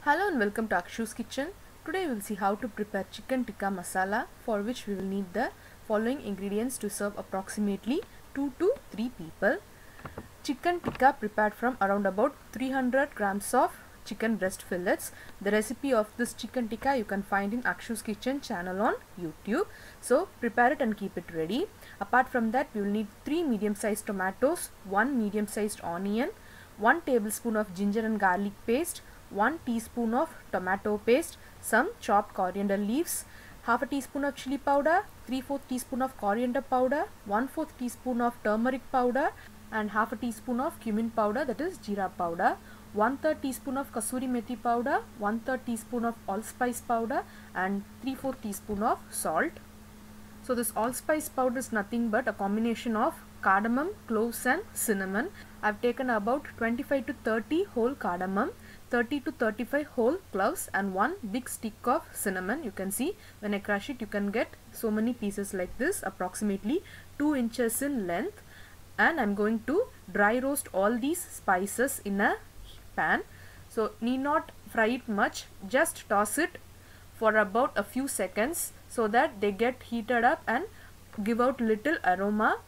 Hello and welcome to Akshu's Kitchen. Today we will see how to prepare chicken tikka masala, for which we will need the following ingredients to serve approximately 2 to 3 people. Chicken tikka prepared from around about 300 grams of chicken breast fillets. The recipe of this chicken tikka you can find in Akshu's Kitchen channel on YouTube. So prepare it and keep it ready. Apart from that, we will need 3 medium-sized tomatoes, 1 medium-sized onion, 1 tablespoon of ginger and garlic paste, 1 teaspoon of tomato paste, some chopped coriander leaves, half a teaspoon of chili powder, 3/4 teaspoon of coriander powder, 1/4 teaspoon of turmeric powder, and half a teaspoon of cumin powder, that is jeera powder, 1/3 teaspoon of kasuri methi powder, 1/3 teaspoon of allspice powder, and 3/4 teaspoon of salt. So this allspice powder is nothing but a combination of cardamom, cloves and cinnamon. I've taken about 25 to 30 whole cardamom, 30 to 35 whole cloves and one big stick of cinnamon. You can see when I crush it, you can get so many pieces like this, approximately 2 inches in length. And I'm going to dry roast all these spices in a pan. So need not fry it much, just toss it for about a few seconds so that they get heated up and give out little aroma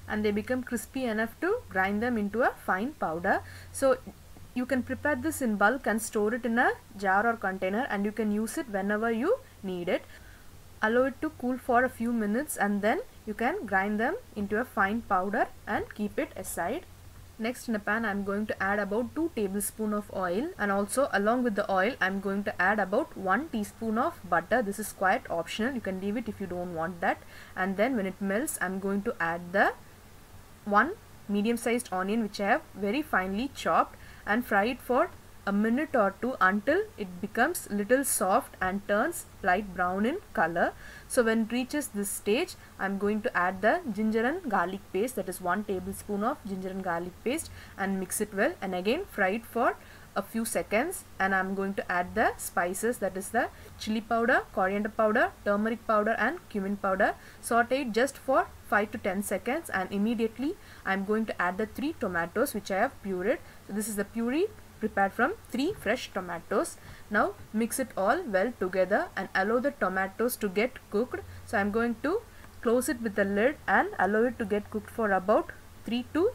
and they become crispy enough to grind them into a fine powder. So you can prepare this in bulk and store it in a jar or container, and you can use it whenever you need it. Allow it to cool for a few minutes and then you can grind them into a fine powder and keep it aside. Next, in a pan I am going to add about 2 tablespoons of oil, and also along with the oil I am going to add about 1 teaspoon of butter. This is quite optional, you can leave it if you don't want that. And then when it melts, I am going to add the 1 medium sized onion which I have very finely chopped, and fry it for a minute or two until it becomes little soft and turns light brown in color. So when it reaches this stage, I am going to add the ginger and garlic paste, that is 1 tablespoon of ginger and garlic paste, and mix it well, and again fry it for a few seconds. And I am going to add the spices, that is the chili powder, coriander powder, turmeric powder and cumin powder. Saute it just for 5 to 10 seconds, and immediately I am going to add the 3 tomatoes which I have pureed. So this is the puree prepared from 3 fresh tomatoes. Now mix it all well together and allow the tomatoes to get cooked. So I am going to close it with the lid and allow it to get cooked for about 3 to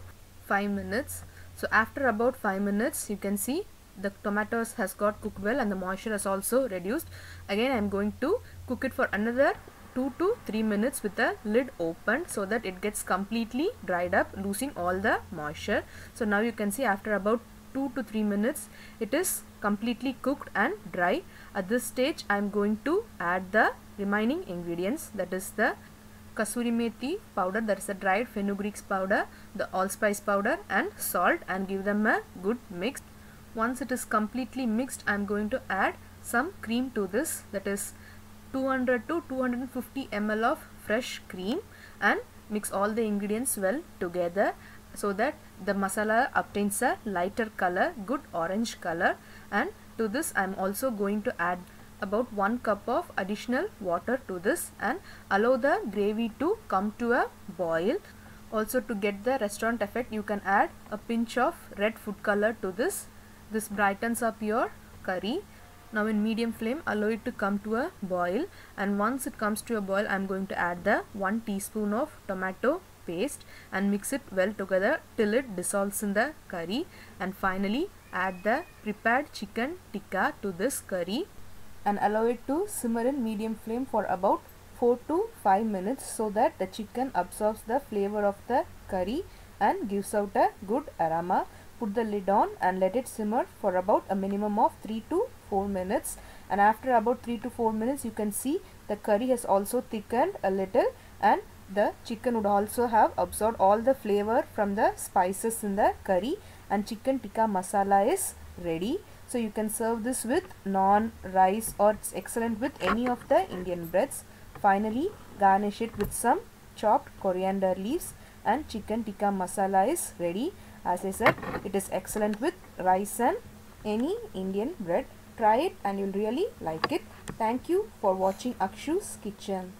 5 minutes. So after about 5 minutes, you can see the tomatoes has got cooked well and the moisture has also reduced. Again I am going to cook it for another 2 to 3 minutes with the lid open so that it gets completely dried up, losing all the moisture. So now you can see after about 2 to 3 minutes it is completely cooked and dry. At this stage I am going to add the remaining ingredients, that is the kasuri methi powder, that is the dried fenugreek powder, the allspice powder and salt, and give them a good mix. Once it is completely mixed, I am going to add some cream to this, that is 200 to 250 ml of fresh cream, and mix all the ingredients well together so that the masala obtains a lighter color, good orange color. And to this I am also going to add about 1 cup of additional water to this and allow the gravy to come to a boil. Also, to get the restaurant effect, you can add a pinch of red food color to this. This brightens up your curry. Now in medium flame, allow it to come to a boil, and once it comes to a boil, I am going to add the 1 teaspoon of tomato paste and mix it well together till it dissolves in the curry. And finally add the prepared chicken tikka to this curry and allow it to simmer in medium flame for about 4 to 5 minutes so that the chicken absorbs the flavor of the curry and gives out a good aroma. Put the lid on and let it simmer for about a minimum of 3 to 4 minutes, and after about 3 to 4 minutes you can see the curry has also thickened a little, and the chicken would also have absorbed all the flavor from the spices in the curry, and chicken tikka masala is ready. So you can serve this with naan, rice, or it's excellent with any of the Indian breads. Finally garnish it with some chopped coriander leaves, and chicken tikka masala is ready. As I said, it is excellent with rice and any Indian bread. Try it and you'll really like it. Thank you for watching Akshu's Kitchen.